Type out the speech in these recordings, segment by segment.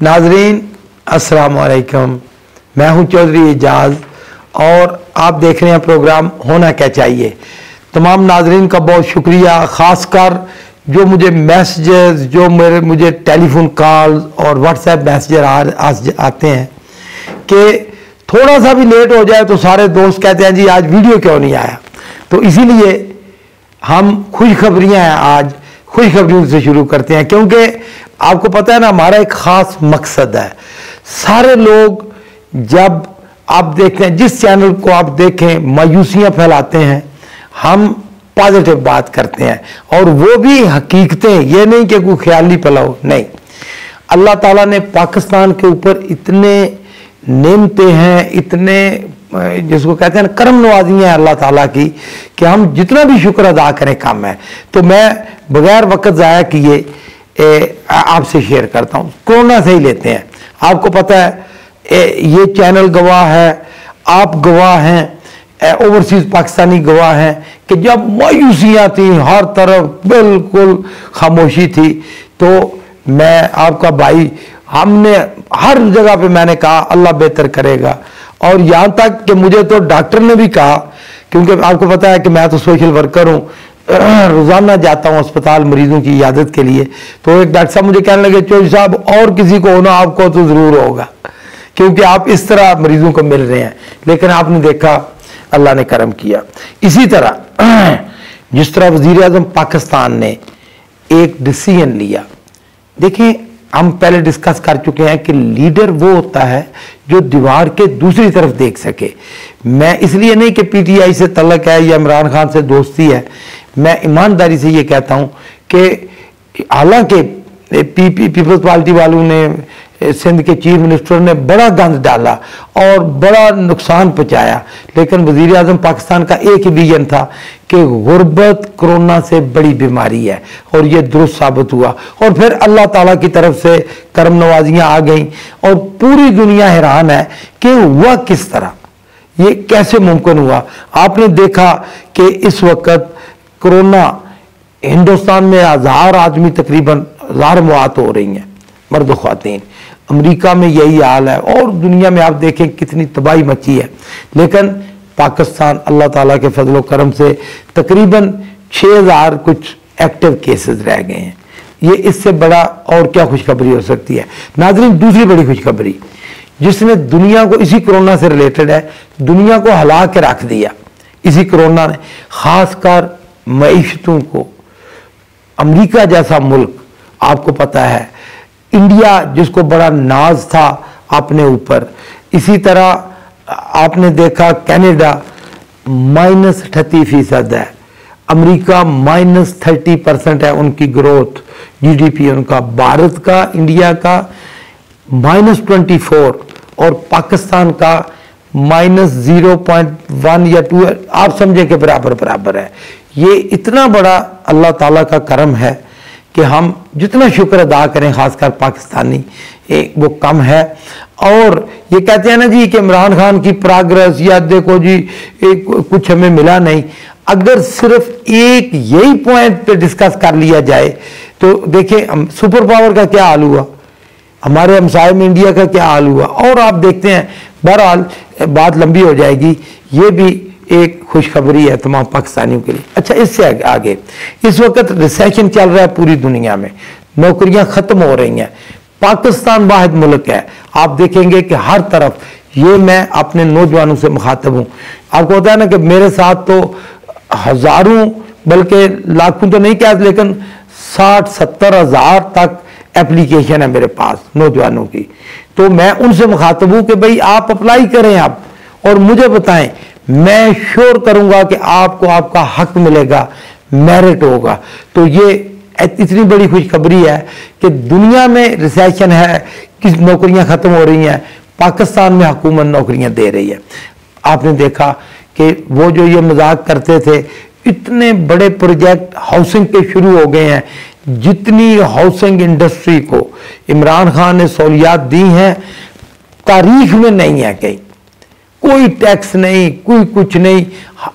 नाजरीन अस्सलाम वालेकुम, मैं हूं चौधरी एजाज और आप देख रहे हैं प्रोग्राम होना क्या चाहिए। तमाम नाजरीन का बहुत शुक्रिया, ख़ासकर जो मुझे मैसेजेस, जो मुझे टेलीफोन कॉल और व्हाट्सएप मैसेज आते हैं कि थोड़ा सा भी लेट हो जाए तो सारे दोस्त कहते हैं जी आज वीडियो क्यों नहीं आया। तो इसीलिए हम खुशखबरियाँ हैं, आज खुशखबरियों से शुरू करते हैं, क्योंकि आपको पता है ना हमारा एक ख़ास मकसद है। सारे लोग जब आप देखते हैं, जिस चैनल को आप देखें, मायूसियाँ फैलाते हैं, हम पॉजिटिव बात करते हैं और वो भी हकीकतें, ये नहीं कि कोई ख्याली पलाओ, नहीं। अल्लाह ताला ने पाकिस्तान के ऊपर इतने नेमतें हैं, इतने जिसको कहते हैं ना करम नवाजियाँ हैं अल्लाह ताला की, कि हम जितना भी शुक्र अदा करें कम है। तो मैं बगैर वक्त ज़ाया किए आपसे शेयर करता हूँ। कोरोना से ही लेते हैं। आपको पता है ये चैनल गवाह है, आप गवाह हैं, ओवरसीज पाकिस्तानी गवाह हैं कि जब मायूसियाँ थी, हर तरफ बिल्कुल खामोशी थी, तो मैं आपका भाई, हमने हर जगह पे मैंने कहा अल्लाह बेहतर करेगा। और यहाँ तक कि मुझे तो डॉक्टर ने भी कहा, क्योंकि आपको पता है कि मैं तो सोशल वर्कर हूँ, रोजाना जाता हूँ अस्पताल मरीजों की इयादत के लिए। तो एक डॉक्टर साहब मुझे कहने लगे चौधरी साहब और किसी को होना आपको तो जरूर होगा, क्योंकि आप इस तरह मरीजों को मिल रहे हैं। लेकिन आपने देखा अल्लाह ने करम किया। इसी तरह जिस तरह वजीर आजम पाकिस्तान ने एक डिसीजन लिया, देखिए हम पहले डिस्कस कर चुके हैं कि लीडर वो होता है जो दीवार के दूसरी तरफ देख सके। मैं इसलिए नहीं कि पीटीआई से तल्लक है या इमरान खान से दोस्ती है, मैं ईमानदारी से ये कहता हूं कि हालांकि पीपल्स पार्टी वालों ने, सिंध के चीफ मिनिस्टर ने बड़ा गंद डाला और बड़ा नुकसान पहुंचाया, लेकिन वजीर आजम पाकिस्तान का एक ही विजन था कि गुर्बत कोरोना से बड़ी बीमारी है, और ये दुरुस्त साबित हुआ। और फिर अल्लाह ताला की तरफ से करम नवाजियाँ आ गई और पूरी दुनिया हैरान है कि हुआ किस तरह, ये कैसे मुमकिन हुआ। आपने देखा कि इस वक्त कोरोना हिंदुस्तान में 1000 आदमी, तकरीबन 1000 मौत हो रही हैं, मर्द व ख्वातीन। अमेरिका में यही हाल है और दुनिया में आप देखें कितनी तबाही मची है। लेकिन पाकिस्तान अल्लाह ताला के फजल व करम से तकरीबन 6000 कुछ एक्टिव केसेस रह गए हैं। ये इससे बड़ा और क्या खुशखबरी हो सकती है। नाज़रीन, दूसरी बड़ी खुशखबरी जिसने दुनिया को, इसी कोरोना से रिलेटेड है, दुनिया को हिला के रख दिया इसी कोरोना ने, खासकर मईशतों को। अमेरिका जैसा मुल्क, आपको पता है, इंडिया जिसको बड़ा नाज था अपने ऊपर, इसी तरह आपने देखा कनाडा -38% है, अमेरिका -30% है उनकी ग्रोथ, जीडीपी उनका, भारत का, इंडिया का -24 और पाकिस्तान का -0.1 या 2, आप समझे के बराबर है। ये इतना बड़ा अल्लाह ताला का करम है कि हम जितना शुक्र अदा करें, खासकर पाकिस्तानी, वो कम है। और ये कहते हैं ना जी कि इमरान खान की प्रोग्रेस, या देखो जी कुछ हमें मिला नहीं। अगर सिर्फ एक यही पॉइंट पे डिस्कस कर लिया जाए तो देखिए सुपर पावर का क्या हाल हुआ, हमारे हमसाये में इंडिया का क्या हाल हुआ, और आप देखते हैं। बहरहाल बात लंबी हो जाएगी, ये भी एक खुशखबरी है तमाम पाकिस्तानियों के लिए। अच्छा, इससे आगे इस वक्त रिसेशन चल रहा है पूरी दुनिया में, नौकरियां खत्म हो रही हैं। पाकिस्तान वाहिद मुल्क है, आप देखेंगे कि हर तरफ, ये मैं अपने नौजवानों से मुखातब हूं, आपको पता है ना कि मेरे साथ तो हजारों बल्कि लाखों तो नहीं कहते, लेकिन 60-70 हज़ार तक एप्लीकेशन है मेरे पास नौजवानों की। तो मैं उनसे मुखातब हूं कि भाई आप अप्लाई करें आप, और मुझे बताएं, मैं श्योर करूंगा कि आपको आपका हक मिलेगा, मेरिट होगा। तो ये इतनी बड़ी खुशखबरी है कि दुनिया में रिसेशन है, किस नौकरियां खत्म हो रही हैं, पाकिस्तान में हुकूमत नौकरियां दे रही है। आपने देखा कि वो जो ये मजाक करते थे, इतने बड़े प्रोजेक्ट हाउसिंग के शुरू हो गए हैं। जितनी हाउसिंग इंडस्ट्री को इमरान खान ने सहूलियात दी हैं, तारीख में नहीं है कहीं, कोई टैक्स नहीं, कोई कुछ नहीं।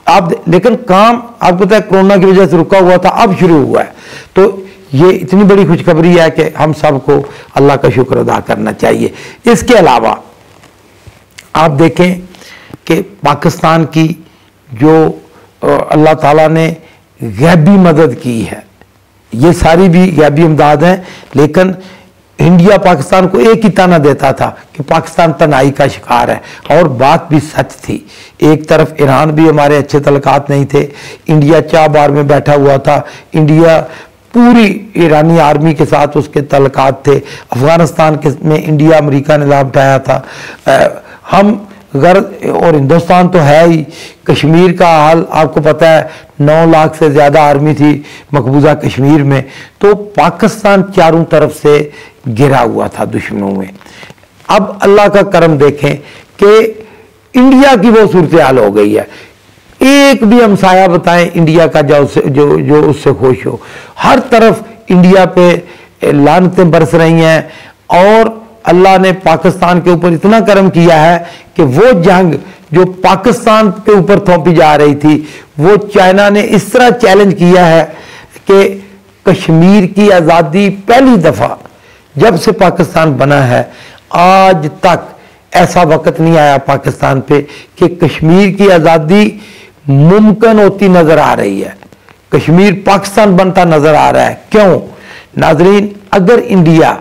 अब लेकिन काम आपको पता है कोरोना की वजह से रुका हुआ था, अब शुरू हुआ है। तो ये इतनी बड़ी खुशखबरी है कि हम सबको अल्लाह का शुक्र अदा करना चाहिए। इसके अलावा आप देखें कि पाकिस्तान की जो अल्लाह ताला ने गैबी मदद की है, ये सारी भी गैबी इमदाद हैं, लेकिन इंडिया पाकिस्तान को एक ही ताना देता था कि पाकिस्तान तनाई का शिकार है, और बात भी सच थी। एक तरफ ईरान भी हमारे अच्छे तल्लुकात नहीं थे, इंडिया चाबार में बैठा हुआ था, इंडिया पूरी ईरानी आर्मी के साथ उसके तल्लुकात थे। अफगानिस्तान में इंडिया अमेरिका ने लाभ उठाया था। हम गर्द और हिंदुस्तान तो है ही। कश्मीर का हाल आपको पता है, 9 लाख से ज़्यादा आर्मी थी मकबूजा कश्मीर में। तो पाकिस्तान चारों तरफ से घिरा हुआ था दुश्मनों में। अब अल्लाह का करम देखें कि इंडिया की वो सूरत हाल हो गई है, एक भी हमसाया बताएं इंडिया का जो उससे खुश हो। हर तरफ इंडिया पे लानतें बरस रही हैं, और अल्लाह ने पाकिस्तान के ऊपर इतना करम किया है कि वो जंग जो पाकिस्तान के ऊपर थोपी जा रही थी, वो चाइना ने इस तरह चैलेंज किया है कि कश्मीर की आज़ादी पहली दफ़ा जब से पाकिस्तान बना है आज तक ऐसा वक्त नहीं आया पाकिस्तान पे कि कश्मीर की आज़ादी मुमकिन होती नजर आ रही है। कश्मीर पाकिस्तान बनता नजर आ रहा है। क्यों नाजरीन, अगर इंडिया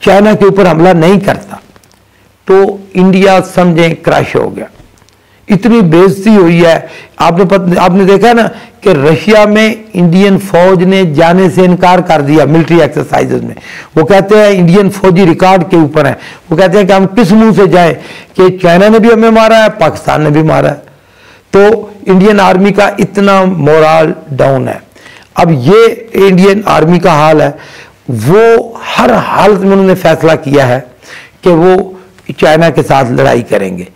चाइना के ऊपर हमला नहीं करता तो इंडिया समझें क्रश हो गया। इतनी बेइज्जती हुई है। आपने देखा ना कि रशिया में इंडियन फौज ने जाने से इनकार कर दिया मिलिट्री एक्सरसाइजेज में। वो कहते हैं इंडियन फौजी रिकॉर्ड के ऊपर है, वो कहते हैं कि हम किस मुंह से जाएं कि चाइना ने भी हमें मारा है, पाकिस्तान ने भी मारा है। तो इंडियन आर्मी का इतना मोरल डाउन है। अब ये इंडियन आर्मी का हाल है, वो हर हालत में उन्होंने फैसला किया है कि वो चाइना के साथ लड़ाई करेंगे।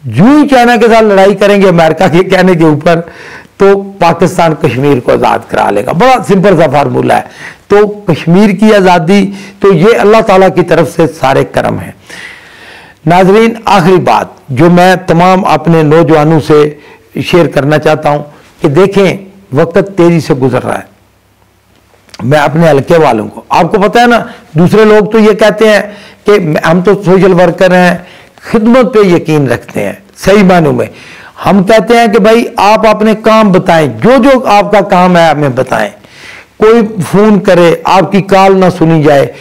जो ही चाइना के साथ लड़ाई करेंगे अमेरिका के कहने के ऊपर, तो पाकिस्तान कश्मीर को आज़ाद करा लेगा। बड़ा सिंपल सा फार्मूला है। तो कश्मीर की आज़ादी तो ये अल्लाह ताला की तरफ से सारे करम है। नाजरीन, आखिरी बात जो मैं तमाम अपने नौजवानों से शेयर करना चाहता हूं कि देखें वक्त तेजी से गुजर रहा है। मैं अपने हल्के वालों को, आपको पता है ना, दूसरे लोग तो ये कहते हैं कि हम तो सोशल वर्कर हैं, खिदमत पे यकीन रखते हैं। सही मानों में हम कहते हैं कि भाई आप अपने काम बताएं, जो जो आपका काम है हमें बताएं। कोई फोन करे आपकी कॉल ना सुनी जाए।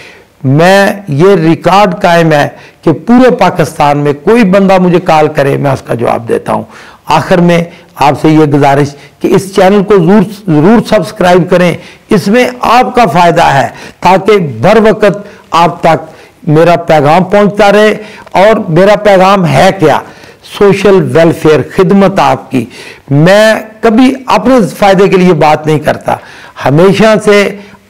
मैं ये रिकॉर्ड कायम है कि पूरे पाकिस्तान में कोई बंदा मुझे कॉल करे मैं उसका जवाब देता हूं। आखिर में आपसे ये गुजारिश कि इस चैनल को जरूर सब्सक्राइब करें, इसमें आपका फायदा है ताकि बर वक्त आप तक मेरा पैगाम पहुंचता रहे। और मेरा पैगाम है क्या? सोशल वेलफेयर, खिदमत आपकी। मैं कभी अपने फायदे के लिए बात नहीं करता, हमेशा से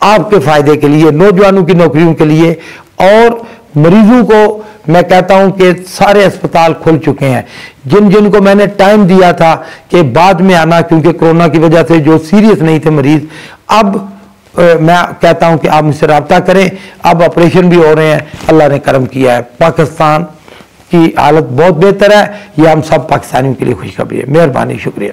आपके फायदे के लिए, नौजवानों की नौकरियों के लिए। और मरीजों को मैं कहता हूं कि सारे अस्पताल खुल चुके हैं। जिनको मैंने टाइम दिया था कि बाद में आना, क्योंकि कोरोना की वजह से जो सीरियस नहीं थे मरीज, अब मैं कहता हूं कि आप मुझसे रब्ता करें। अब ऑपरेशन भी हो रहे हैं, अल्लाह ने करम किया है। पाकिस्तान की हालत बहुत बेहतर है। यह हम सब पाकिस्तानियों के लिए खुशखबरी है। मेहरबानी, शुक्रिया।